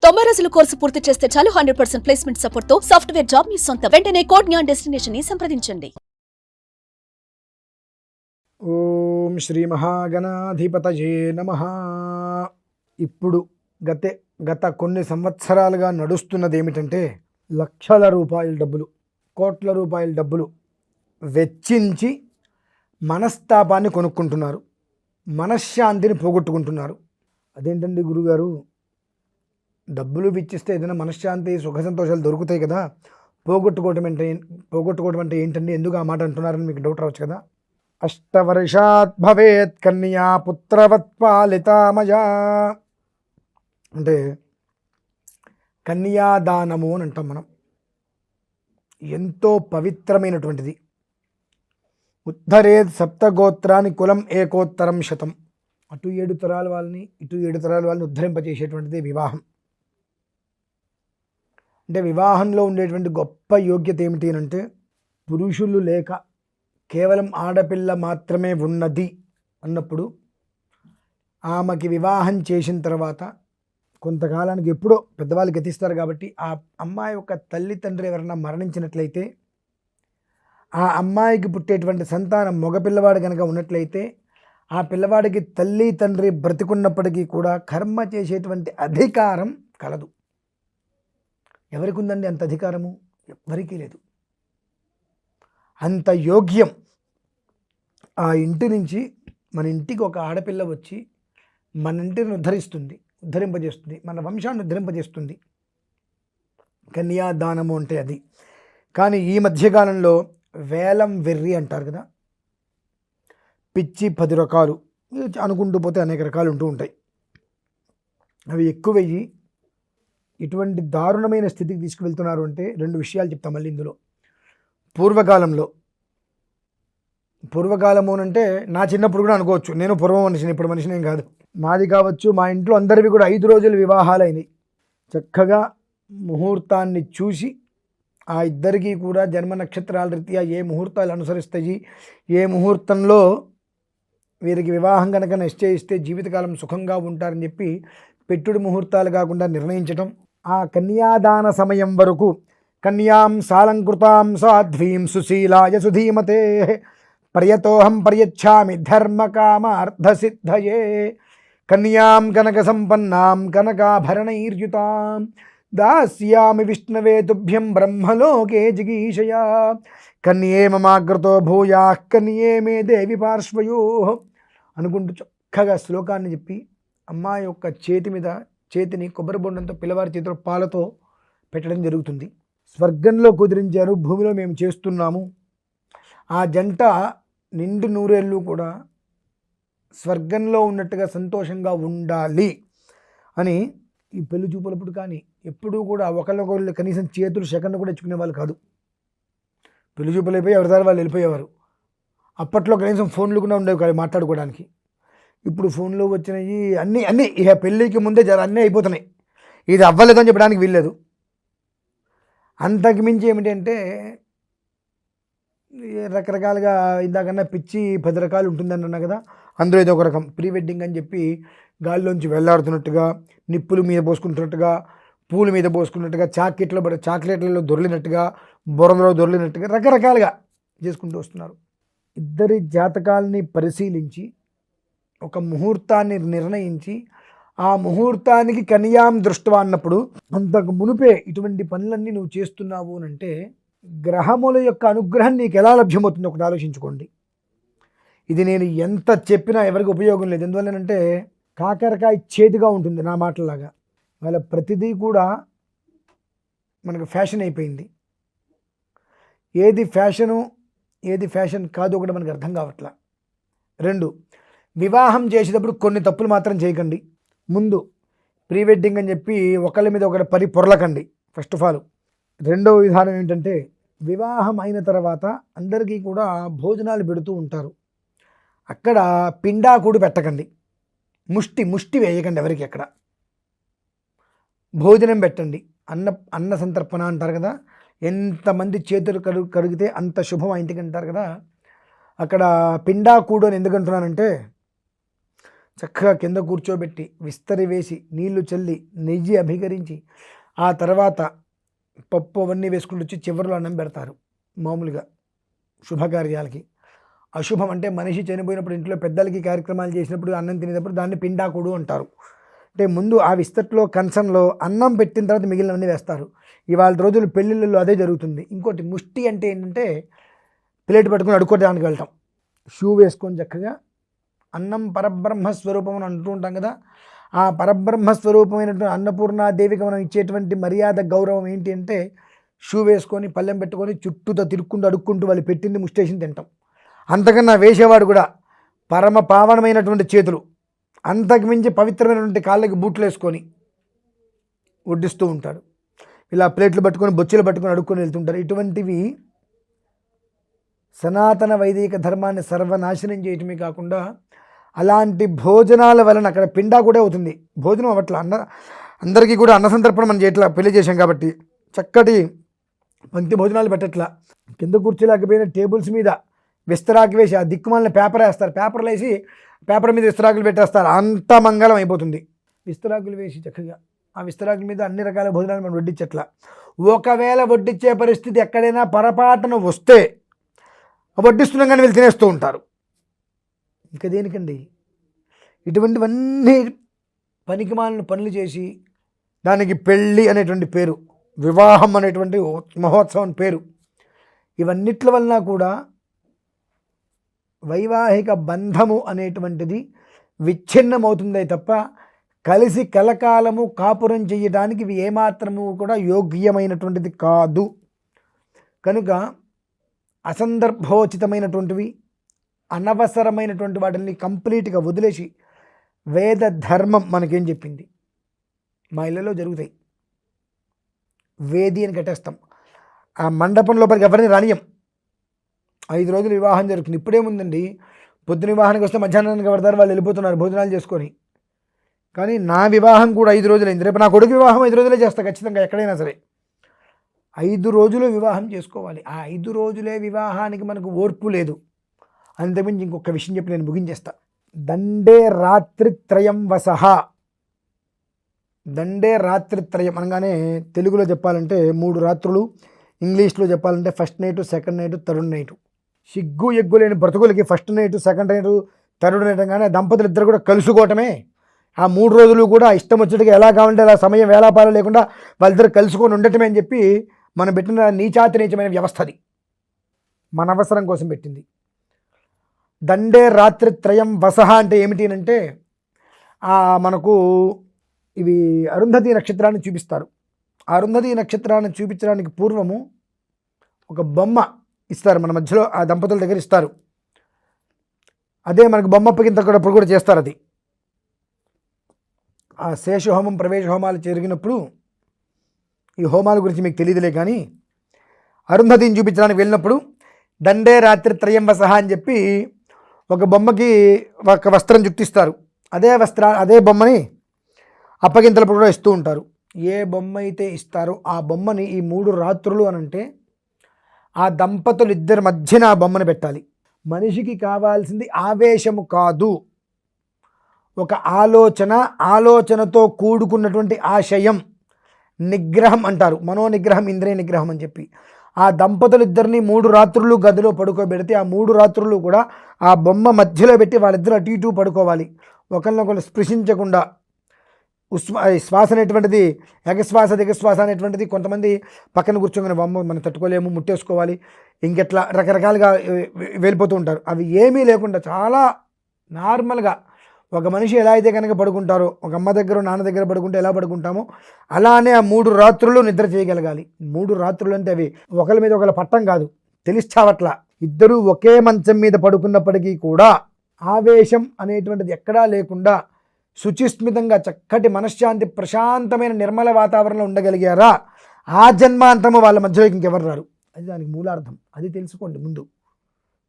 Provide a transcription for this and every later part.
90 రోజుల కోర్సు పూర్తి చేస్తే చాలు 100% ప్లేస్మెంట్ సపోర్ట్ తో సాఫ్ట్వేర్ జాబ్ మీ సొంతం. వెంటనే కోడ్ జ్ఞాన్ డెస్టినేషన్ ని సంప్రదించండి. ఓం శ్రీ మహాగణాధిపతయే నమః. ఇప్పుడు గత కొన్ని సంవత్సరాలుగా నడుస్తున్నది ఏమిటంటే లక్షల రూపాయల డబ్బులు, కోట్ల రూపాయల డబ్బులు వెచ్చించి మనస్తాపాన్ని కొనుక్కుంటున్నారు, మనశ్శాంతిని పోగొట్టుకుంటున్నారు. అదేంటండి గురుగారు, డబ్బులు వెచ్చిస్తే ఏదైనా మనశ్శాంతి సుఖ సంతోషాలు దొరుకుతాయి కదా, పోగొట్టుకోవడం అంటే ఏంటండి, ఎందుకు ఆ మాట అంటున్నారని మీకు డౌట్ రావచ్చు కదా. అష్టవర్షాత్ భవేత్ కన్యా పుత్రవత్ పాలితామయా అంటే కన్యాదానము అని అంటాం మనం. ఎంతో పవిత్రమైనటువంటిది. ఉద్ధరేత్ సప్తగోత్రాన్ని కులం ఏకోత్తరం శతం. అటు 7 తరాల వాళ్ళని ఇటు 7 తరాల వాళ్ళని ఉద్ధరింపజేసేటువంటిది వివాహం. అంటే వివాహంలో ఉండేటువంటి గొప్ప యోగ్యత ఏమిటి అంటే, పురుషులు లేక కేవలం ఆడపిల్ల మాత్రమే ఉన్నది అన్నప్పుడు ఆమెకి వివాహం చేసిన తర్వాత కొంతకాలానికి ఎప్పుడో పెద్దవాళ్ళు గతిస్తారు కాబట్టి ఆ అమ్మాయి యొక్క తల్లి తండ్రి ఎవరైనా మరణించినట్లయితే, ఆ అమ్మాయికి పుట్టేటువంటి సంతానం మగపిల్లవాడు కనుక ఉన్నట్లయితే, ఆ పిల్లవాడికి తల్లి తండ్రి బ్రతికున్నప్పటికీ కూడా కర్మ చేసేటువంటి అధికారం కలదు. ఎవరికి ఉందండి అంత అధికారము? ఎవరికీ లేదు. అంత యోగ్యం. ఆ ఇంటి నుంచి మన ఇంటికి ఒక ఆడపిల్ల వచ్చి మన ఇంటిని ఉద్ధరింపజేస్తుంది, మన వంశాన్ని ఉద్ధరింపజేస్తుంది. కన్యాదానము అంటే అది. కానీ ఈ మధ్యకాలంలో వేలం వెర్రి అంటారు కదా, పిచ్చి 10 రకాలు అనుకుంటూ పోతే అనేక రకాలు ఉంటూ ఉంటాయి. అవి ఎక్కువయ్యి ఇటువంటి దారుణమైన స్థితికి తీసుకువెళ్తున్నారు. అంటే 2 విషయాలు చెప్తాం మళ్ళీ ఇందులో. పూర్వకాలము అంటే నా చిన్నప్పుడు కూడా అనుకోవచ్చు, నేను పూర్వ మనిషిని, ఇప్పుడు మనిషినేం కాదు. మాది కావచ్చు, మా ఇంట్లో అందరివి కూడా 5 రోజులు వివాహాలైనవి. చక్కగా ముహూర్తాన్ని చూసి ఆ ఇద్దరికీ కూడా జన్మ నక్షత్రాల రీత్యా ఏ ముహూర్తాలు అనుసరిస్తాయి, ఏ ముహూర్తంలో వీరికి వివాహం కనుక నిశ్చయిస్తే జీవితకాలం సుఖంగా ఉంటారని చెప్పి పెట్టుడు ముహూర్తాలు కాకుండా నిర్ణయించటం. ఆ కన్యాదాన సమయం వరకు కన్యాం సాలంకృతాం సాధ్వీం సుశీలాయ సుధీమతే పర్యతోహం పర్యచ్ఛామి ధర్మకామార్థసిద్ధయే కన్యాం కనక సంపన్నాం కనకాభరణైర్యుతాం దాస్యామి విష్ణవే తుభ్యం బ్రహ్మలోకే జిగీషయా కన్యే మమాగ్రతో భూయాః కన్యే మే దేవి పార్శ్వయో అనుకుంటూ చక్కగా శ్లోకాన్ని చెప్పి అమ్మాయి యొక్క చేతిని కొబ్బరి బొండంతో పిల్లవారి చేతిలో పాలతో పెట్టడం జరుగుతుంది. స్వర్గంలో కుదిరించారు, భూమిలో మేము చేస్తున్నాము. ఆ జంట నిండు నూరేళ్ళు కూడా స్వర్గంలో ఉన్నట్టుగా సంతోషంగా ఉండాలి అని ఈ పెళ్లి చూపులప్పుడు కానీ ఎప్పుడూ కూడా ఒకళ్ళొకళ్ళు కనీసం చేతులు సెకండ్ కూడా ఇచ్చుకునే వాళ్ళు కాదు. పెళ్లి చూపులు అయిపోయి ఎవరిదారు వాళ్ళు వెళ్ళిపోయేవారు. అప్పట్లో కనీసం ఫోన్లు కూడా ఉండేవి కాదు మాట్లాడుకోవడానికి. ఇప్పుడు ఫోన్లో వచ్చినాయి అన్నీ ఇక పెళ్ళికి ముందే అన్నీ అయిపోతున్నాయి. ఇది అవ్వలేదని చెప్పడానికి వీల్లేదు. అంతకు మించి ఏమిటంటే రకరకాలుగా ఇందాకన్నా పిచ్చి 10 రకాలు ఉంటుందని అన్నా కదా, అందులో ఏదో ఒక రకం ప్రీ వెడ్డింగ్ అని చెప్పి గాలిలోంచి వెళ్లాడుతున్నట్టుగా, నిప్పుల మీద పోసుకుంటున్నట్టుగా, పూల మీద పోసుకున్నట్టుగా, చాక్లెట్లలో దొర్లినట్టుగా, బురదలో దొర్లినట్టుగా రకరకాలుగా చేసుకుంటూ వస్తున్నారు. ఇద్దరి జాతకాలని పరిశీలించి ఒక ముహూర్తాన్ని నిర్ణయించి ఆ ముహూర్తానికి కన్యాం దృష్ట్వా అన్నప్పుడు అంతకు మునుపే ఇటువంటి పనులన్నీ నువ్వు చేస్తున్నావు అని అంటే గ్రహముల యొక్క అనుగ్రహం నీకు ఎలా లభ్యమవుతుందో ఒకటి ఆలోచించుకోండి. ఇది నేను ఎంత చెప్పినా ఎవరికి ఉపయోగం లేదు. ఎందువల్లనంటే కాకరకాయ చేదుగా ఉంటుంది నా మాటలాగా. వాళ్ళ ప్రతిదీ కూడా మనకు ఫ్యాషన్ అయిపోయింది. ఏది ఫ్యాషను ఏది ఫ్యాషన్ కాదో కూడా మనకు అర్థం కావట్లా. 2, వివాహం చేసేటప్పుడు కొన్ని తప్పులు మాత్రం చేయకండి. ముందు ప్రీ వెడ్డింగ్ అని చెప్పి ఒకళ్ళ మీద ఒకటి పొరలకండి ఫస్ట్ ఆఫ్ ఆల్. 2వ విధానం ఏంటంటే, వివాహం అయిన తర్వాత అందరికీ కూడా భోజనాలు పెడుతూ ఉంటారు. అక్కడ పిండాకుడు పెట్టకండి, ముష్టి వేయకండి ఎవరికి. అక్కడ భోజనం పెట్టండి. అన్న సంతర్పణ అంటారు కదా, ఎంతమంది చేతులు కడిగితే అంత శుభం ఆ ఇంటికి అంటారు కదా. అక్కడ పిండాకుడు అని ఎందుకంటున్నానంటే, చక్కగా కింద కూర్చోబెట్టి విస్తరి వేసి నీళ్లు చల్లి నెయ్యి అభికరించి ఆ తర్వాత పప్పు అవన్నీ వేసుకుంటూ వచ్చి చివరిలో అన్నం పెడతారు. మామూలుగా శుభకార్యాలకి. అశుభం అంటే మనిషి చనిపోయినప్పుడు ఇంట్లో పెద్దలకి కార్యక్రమాలు చేసినప్పుడు అన్నం తినేటప్పుడు దాన్ని పిండాకుడు అంటారు. అంటే ముందు ఆ విస్తట్లో కంచంలో అన్నం పెట్టిన తర్వాత మిగిలినవన్నీ వేస్తారు. ఇవాళ రోజులు పెళ్ళిళ్ళలో అదే జరుగుతుంది. ఇంకోటి ముష్టి అంటే ఏంటంటే ప్లేట్ పట్టుకొని అడుక్కోవడానికి వెళ్తాం. షూ వేసుకొని చక్కగా అన్నం పరబ్రహ్మ స్వరూపం అని అంటూ ఉంటాం కదా. ఆ పరబ్రహ్మ స్వరూపమైనటువంటి అన్నపూర్ణాదేవికి మనం ఇచ్చేటువంటి మర్యాద గౌరవం ఏంటి అంటే షూ వేసుకొని పళ్ళెం పెట్టుకొని చుట్టూతో తిరుక్కుంటూ అడుక్కుంటూ వాళ్ళు పెట్టింది ముష్టేషన్ తింటాం. అంతకన్నా వేసేవాడు కూడా పరమ పావనమైనటువంటి చేతులు, అంతకుమించి పవిత్రమైనటువంటి కాళ్ళకి బూట్లు వేసుకొని వడ్డిస్తూ ఉంటాడు. ఇలా ప్లేట్లు పట్టుకొని బొచ్చెలు పట్టుకొని అడుక్కొని వెళ్తుంటారు. ఇటువంటివి సనాతన వైదిక ధర్మాన్ని సర్వనాశనం చేయటమే కాకుండా అలాంటి భోజనాల వలన అక్కడ పిండా కూడా అవుతుంది. భోజనం అవట్ల అందరికీ కూడా అన్న సంతర్పణ మనం చేయట్లా, పెళ్లి చేసాం కాబట్టి చక్కటి పంక్తి భోజనాలు పెట్టట్లా. కింద కూర్చోలేకపోయిన టేబుల్స్ మీద విస్తరాకు వేసి ఆ దిక్కుమాలిన పేపర్ వేస్తారు. పేపర్లు వేసి పేపర్ మీద విస్తరాకులు పెట్టేస్తారు. అంత మంగళం అయిపోతుంది. విస్తరాకులు వేసి చక్కగా ఆ విస్తరాకుల మీద అన్ని రకాల భోజనాలు మనం వడ్డించట్లా. ఒకవేళ వడ్డించే పరిస్థితి ఎక్కడైనా పొరపాటున వస్తే వడ్డిస్తున్నాం కానీ వీళ్ళు తినేస్తూ ఉంటారు. ఇంకా దేనికండి? ఇటువంటివన్నీ పనికిమాలిన పనులు చేసి దానికి పెళ్ళి అనేటువంటి పేరు, వివాహం అనేటువంటి మహోత్సవం పేరు, ఇవన్నిట్ల వలన కూడా వైవాహిక బంధము అనేటువంటిది విచ్ఛిన్నమవుతుందే తప్ప కలిసి కలకాలము కాపురం చేయడానికి ఇవి ఏమాత్రము కూడా యోగ్యమైనటువంటిది కాదు. కనుక అసందర్భోచితమైనటువంటివి, అనవసరమైనటువంటి వాటిని కంప్లీట్గా వదిలేసి వేద ధర్మం మనకేం చెప్పింది. మా ఇళ్ళలో జరుగుతాయి. వేది అని కట్టేస్తాం. ఆ మండపం లోపలికి ఎవరిని రానియం. 5 రోజులు వివాహం జరుగుతుంది. ఇప్పుడేముందండి, పొద్దున వివాహానికి వస్తే మధ్యాహ్నానికి పడతారు, వాళ్ళు వెళ్ళిపోతున్నారు భోజనాలు చేసుకొని. కానీ నా వివాహం కూడా 5 రోజులైంది. రేపు నా కొడుకు వివాహం 5 రోజులే చేస్తా ఖచ్చితంగా, ఎక్కడైనా సరే 5 రోజులు వివాహం చేసుకోవాలి. ఆ 5 రోజులే వివాహానికి మనకు ఓర్పు లేదు. అంతకుమించి ఇంకొక విషయం చెప్పి నేను ముగించేస్తా. దండే రాత్రిత్రయం వసహ. దండే రాత్రిత్రయం అనగానే తెలుగులో చెప్పాలంటే 3 రాత్రులు, ఇంగ్లీష్లో చెప్పాలంటే first night, second night, third night. సిగ్గు ఎగ్గు లేని బ్రతుకులకి first night, second night, third night అనగానే దంపతులు ఇద్దరు కూడా కలుసుకోవటమే. ఆ 3 రోజులు కూడా ఇష్టం వచ్చేట్టుగా ఎలా కావాలంటే అలా సమయం వేలాపాలు లేకుండా వాళ్ళిద్దరు కలుసుకొని ఉండటమే అని చెప్పి మనం పెట్టిన నీచాతి నీచమైన వ్యవస్థ అది. మన అవసరం కోసం పెట్టింది. దండే రాత్రిత్రయం వసహ అంటే ఏమిటి అంటే మనకు ఇవి అరుంధతి నక్షత్రాన్ని చూపిస్తారు. ఆ అరుంధతి నక్షత్రాన్ని చూపించడానికి పూర్వము ఒక బొమ్మ ఇస్తారు, మన మధ్యలో ఆ దంపతుల దగ్గర ఇస్తారు. అదే మనకు బొమ్మ అప్పగింతప్పుడు కూడా చేస్తారు. అది ఆ శేష హోమం, ప్రవేశ హోమాలు జరిగినప్పుడు, ఈ హోమాల గురించి మీకు తెలియదులే కానీ అరుంధతిని చూపించడానికి వెళ్ళినప్పుడు దండే రాత్రిత్రయం వసహ అని చెప్పి ఒక బొమ్మకి ఒక వస్త్రం చుట్టిస్తారు. అదే బొమ్మని అప్పగింతలప్పుడు కూడా ఇస్తూ ఉంటారు. ఏ బొమ్మ అయితే ఇస్తారో ఆ బొమ్మని ఈ 3 రాత్రులు అనంటే ఆ దంపతులు ఇద్దరి మధ్యన ఆ బొమ్మను పెట్టాలి. మనిషికి కావాల్సింది ఆవేశము కాదు, ఒక ఆలోచనతో కూడుకున్నటువంటి ఆశయం, నిగ్రహం అంటారు. మనోనిగ్రహం, ఇంద్రియ నిగ్రహం అని చెప్పి ఆ దంపతులు ఇద్దరిని 3 రాత్రులు గదిలో పడుకోబెడితే ఆ 3 రాత్రులు కూడా ఆ బొమ్మ మధ్యలో పెట్టి వాళ్ళిద్దరు అటు ఇటు పడుకోవాలి. ఒకరినొకరు స్పృశించకుండా. శ్వాస అనేటువంటిది ఎగశ్వాస దిగశ్వాస అనేటువంటిది కొంతమంది పక్కన కూర్చొని బొమ్మ మనం తట్టుకోలేము, ముట్టేసుకోవాలి, ఇంకెట్లా రకరకాలుగా వెళ్ళిపోతూ ఉంటారు. అవి ఏమీ లేకుండా చాలా నార్మల్గా ఒక మనిషి ఎలా అయితే కనుక పడుకుంటారో, ఒక అమ్మ దగ్గర నాన్న దగ్గర పడుకుంటే ఎలా పడుకుంటామో అలానే ఆ 3 రాత్రులు నిద్ర చేయగలగాలి. 3 రాత్రులు అంటే అవి ఒకరి మీద ఒకరి పట్టం కాదు, తెలిస్తావట్లా. ఇద్దరూ ఒకే మంచం మీద పడుకున్నప్పటికీ కూడా ఆవేశం అనేటువంటిది ఎక్కడా లేకుండా శుచిస్మితంగా చక్కటి మనశ్శాంతి, ప్రశాంతమైన నిర్మల వాతావరణంలో ఉండగలిగారా, ఆ జన్మాంతము వాళ్ళ మధ్యలోకి ఇంకెవరు రారు. అది దానికి మూలార్థం. అది తెలుసుకోండి ముందు.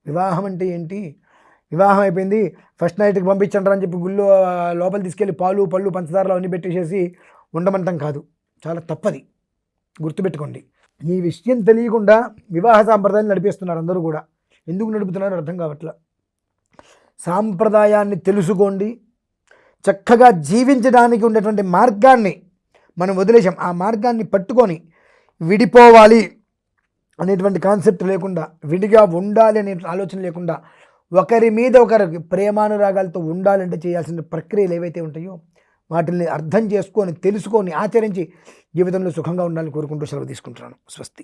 వివాహం అంటే ఏంటి? వివాహం అయిపోయింది, ఫస్ట్ నైట్కి పంపించండి అని చెప్పి గుళ్ళో లోపల తీసుకెళ్ళి పాలు పళ్ళు పంచదారలు అన్నీ పెట్టేసేసి ఉండమంటాం కాదు. చాలా తప్పది, గుర్తుపెట్టుకోండి. ఈ విషయం తెలియకుండా వివాహ సాంప్రదాయాన్ని నడిపేస్తున్నారు అందరూ కూడా. ఎందుకు నడుపుతున్నారో అర్థం కావట్లా. సాంప్రదాయాన్ని తెలుసుకోండి, చక్కగా జీవించడానికి ఉండేటువంటి మార్గాన్ని మనం వదిలేసాం. ఆ మార్గాన్ని పట్టుకొని విడిపోవాలి అనేటువంటి కాన్సెప్ట్ లేకుండా, విడిగా ఉండాలి అనే ఆలోచన లేకుండా, ఒకరి మీద ఒకరికి ప్రేమానురాగాలతో ఉండాలంటే చేయాల్సిన ప్రక్రియలు ఏవైతే ఉంటాయో వాటిని అర్థం చేసుకొని, తెలుసుకొని, ఆచరించి జీవితంలో సుఖంగా ఉండాలని కోరుకుంటూ సెలవు తీసుకుంటున్నాను. స్వస్తి.